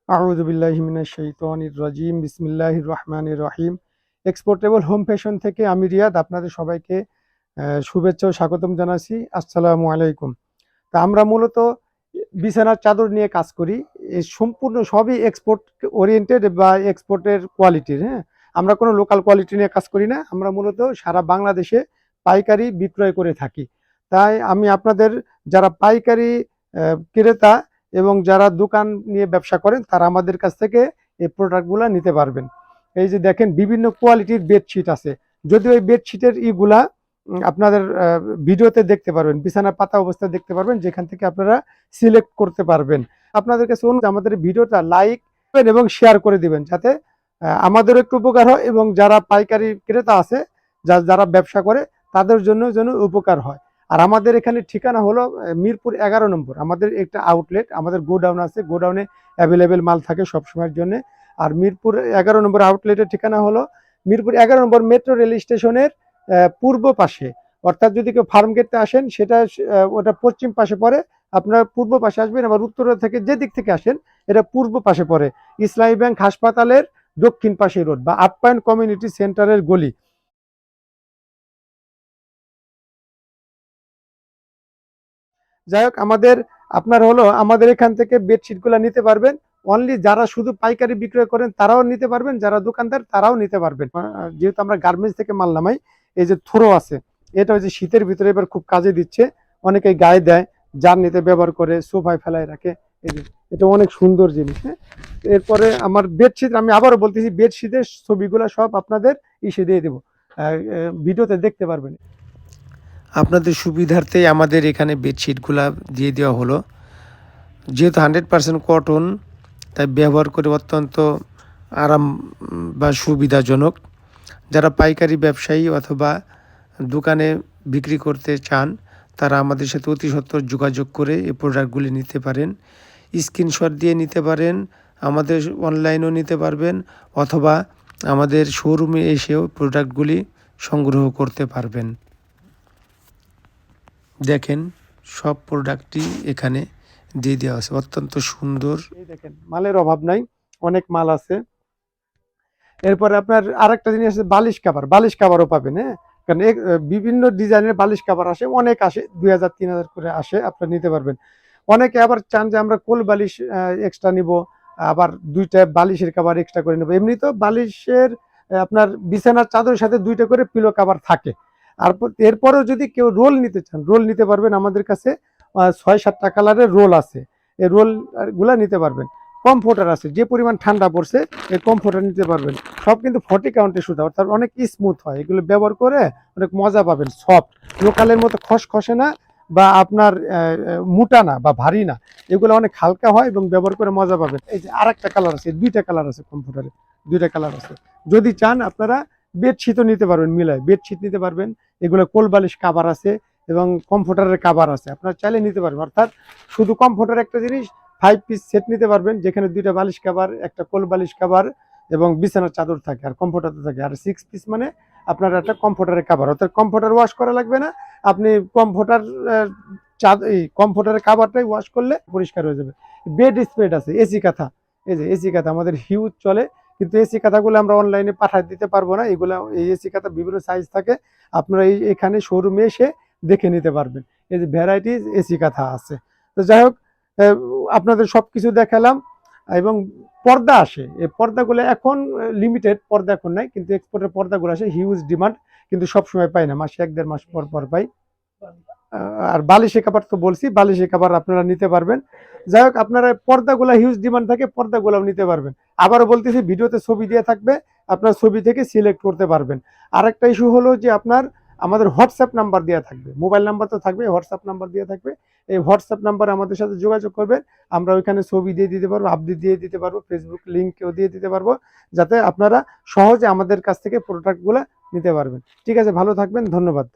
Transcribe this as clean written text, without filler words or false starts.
আউযু বিল্লাহি মিনাশ শাইতানির রাজিম। বিসমিল্লাহির রহমানির রহিম। এক্সপোর্টেবল হোম ফ্যাশন থেকে আমি রিয়াদ আপনাদের সবাইকে শুভেচ্ছা ও স্বাগতম জানাচ্ছি। আসসালামু আলাইকুম। তা আমরা মূলত বিছানার চাদর নিয়ে কাজ করি। এই সম্পূর্ণ সবই এক্সপোর্ট ওরিয়েন্টেড বা এক্সপোর্টের কোয়ালিটির, হ্যাঁ? আমরা কোনো লোকাল কোয়ালিটি নিয়ে কাজ করি না। আমরা মূলত সারা বাংলাদেশে পাইকারি বিক্রয় করে থাকি। তাই আমি আপনাদের যারা পাইকারি ক্রেতা এবং যারা দোকান নিয়ে ব্যবসা করেন তারা আমাদের কাছ থেকে এই প্রোডাক্টগুলা নিতে পারবেন। এই যে দেখেন বিভিন্ন কোয়ালিটির বেডশিট আছে। যদিও এই বেডশিটের ইগুলা আপনাদের ভিডিওতে দেখতে পারবেন, বিছানা পাতা অবস্থায় দেখতে পারবেন, যেখান থেকে আপনারা সিলেক্ট করতে পারবেন। আপনাদের কাছে অনুরোধ আমাদের ভিডিওটা লাইক এবং শেয়ার করে দিবেন, যাতে আমাদেরও একটু উপকার হয় এবং যারা পাইকারি ক্রেতা আছে, যারা ব্যবসা করে তাদের জন্য যেন উপকার হয়। আর আমাদের এখানে ঠিকানা হলো মিরপুর 11 নম্বর। আমাদের একটা আউটলেট, আমাদের গোডাউন আছে, গোডাউনে অ্যাভেলেবেল মাল থাকে সবসময়ের জন্য। আর মিরপুর 11 নম্বর আউটলেটের ঠিকানা হলো মিরপুর 11 নম্বর মেট্রো রেল স্টেশনের পূর্ব পাশে। অর্থাৎ যদি কেউ ফার্ম গেটে আসেন সেটা ওটা পশ্চিম পাশে পড়ে, আপনারা পূর্ব পাশে আসবেন। আবার উত্তর থেকে যে দিক থেকে আসেন এটা পূর্ব পাশে পড়ে। ইসলামী ব্যাংক হাসপাতালের দক্ষিণ পাশে রোড বা আপ্যায়ন কমিউনিটি সেন্টারের গলি। যাই হোক, আপনার হলো আমাদের এখান থেকে বেডশিটগুলো নিতে পারবেন। অনলি যারা শুধু পাইকারি বিক্রয় করেন তারাও নিতে পারবেন, যারা দোকানদার তারাও নিতে পারবেন। যেহেতু আমরা গার্মেন্টস থেকে মাল নামাই, এই যে থ্রো আছে, এটা হচ্ছে শীতের ভিতরে এবার খুব কাজে দিচ্ছে। অনেকে গায়ে দেয়, জার্নিতে ব্যবহার করে, সোফায় ফেলায় রাখে। এই যে এটা অনেক সুন্দর জিনিস, হ্যাঁ। এরপরে আমার বেডশিট, আমি আবারও বলতেছি, বেডশিটের ছবিগুলো সব আপনাদের ইসে দিয়ে দেবো, ভিডিওতে দেখতে পারবেন। আপনাদের সুবিধার্থে আমাদের এখানে বেডশিটগুলা দিয়ে দেওয়া হলো। যেহেতু 100% কটন, তাই ব্যবহার করে অত্যন্ত আরাম বা সুবিধাজনক। যারা পাইকারি ব্যবসায়ী অথবা দোকানে বিক্রি করতে চান তারা আমাদের সাথে অতি সত্বর যোগাযোগ করে এই প্রোডাক্টগুলি নিতে পারেন। স্ক্রিনশট দিয়ে নিতে পারেন, আমাদের অনলাইনেও নিতে পারবেন, অথবা আমাদের শোরুমে এসেও প্রোডাক্টগুলি সংগ্রহ করতে পারবেন। দেখেন, সব প্রোডাক্টই এখানে দিয়ে দেওয়া আছে, অত্যন্ত সুন্দর। এই দেখেন, মালের অভাব নাই, অনেক মাল আছে। এরপরে আপনার আরেকটা জিনিস আছে, বালিশ কাভার। বালিশ কাভারও পাবেন, হ্যাঁ। কারণ বিভিন্ন ডিজাইনের বালিশ কাভার আসে, অনেক আসে, 2000-3000 করে আসে, আপনার নিতে পারবেন। অনেকে আবার চান যে আমরা কোল বালিশ এক্সট্রা নিব, আবার 2টা বালিশের কাভার এক্সট্রা করে নেব। এমনি তো বালিশের আপনার বিছানার চাদরের সাথে 2টা করে পিলো কাভার থাকে। আর এরপরেও যদি কেউ রোল নিতে চান, রোল নিতে পারবেন আমাদের কাছে। 6-7টা কালারের রোল আছে, এই রোল গুলা নিতে পারবেন। কমফোর্টার আছে, যে পরিমাণ ঠান্ডা পড়ছে এই কমফোর্টার নিতে পারবেন। সব কিন্তু 40 কাউন্টের সুতা, অর্থাৎ অনেক স্মুথ হয়। এগুলো ব্যবহার করে অনেক মজা পাবেন। সফট, লোকালের মতো খসখসে না, বা আপনার মোটা না বা ভারী না। এগুলো অনেক হালকা হয় এবং ব্যবহার করে মজা পাবেন। এই যে আরেকটা কালার আছে, 2টা কালার আছে কমফোর্টারে, 2টা কালার আছে। যদি চান আপনারা বেডশিটও নিতে পারবেন, মিলায় বেডশিট নিতে পারবেন। এগুলো কোল বালিশ কাভার আছে এবং কমফোর্টারের কাভার আছে, আপনারা চাইলে নিতে পারবেন। অর্থাৎ শুধু কমফোর্টার একটা জিনিস, 5 পিস সেট নিতে পারবেন, যেখানে 2টা বালিশ কাভার, একটা কোল বালিশ কাভার এবং বিছানার চাদর থাকে, আর কমফোর্টার থাকে। আর 6 পিস মানে আপনার একটা কমফোর্টারের কাভার, অর্থাৎ কমফোর্টার ওয়াশ করা লাগবে না। আপনি কমফোর্টার এই কমফোর্টারের কাভারটাই ওয়াশ করলে পরিষ্কার হয়ে যাবে। বেড স্প্রেড আছে, এসি কাঁথা। এই যে এসি কাঁথা আমাদের হিউজ চলে, কিন্তু এসি কাঁথাগুলো আমরা অনলাইনে পাঠিয়ে দিতে পারবো না। এগুলো, এই এসি কাঁথা বিভিন্ন সাইজ থাকে, আপনারা এখানে শোরুমে এসে দেখে নিতে পারবেন। এই যে ভ্যারাইটিস এসি কাঁথা আছে। তো যাই হোক, আপনাদের সবকিছু দেখালাম। এবং পর্দা আসে, এই পর্দাগুলো এখন লিমিটেড, পর্দা এখন নাই, কিন্তু এক্সপোর্টের পর্দাগুলো আসে, হিউজ ডিমান্ড, কিন্তু সবসময় পাই না, মাসে 1-1.5 মাস পর পর পাই। আর বালিশের কাভার তো বলছি, বালিশের কাভার আপনারা নিতে পারবেন। যাই হোক, আপনারা পর্দাগুলো হিউজ ডিমান্ড থাকে, পর্দাগুলো নিতে পারবেন। আবারও বলতেছি, ভিডিওতে ছবি দিয়ে থাকবে, আপনার ছবি থেকে সিলেক্ট করতে পারবেন। আরেকটা ইস্যু হলো যে আপনার আমাদের হোয়াটসঅ্যাপ নাম্বার দেওয়া থাকবে, মোবাইল নাম্বার তো থাকবে, হোয়াটসঅ্যাপ নাম্বার দেওয়া থাকবে। এই হোয়াটসঅ্যাপ নাম্বারে আমাদের সাথে যোগাযোগ করবেন, আমরা ওইখানে ছবি দিয়ে দিতে পারবো, আপডেট দিয়ে দিতে পারবো, ফেসবুক লিঙ্কও দিয়ে দিতে পারবো, যাতে আপনারা সহজে আমাদের কাছ থেকে প্রোডাক্টগুলো নিতে পারবেন। ঠিক আছে, ভালো থাকবেন, ধন্যবাদ।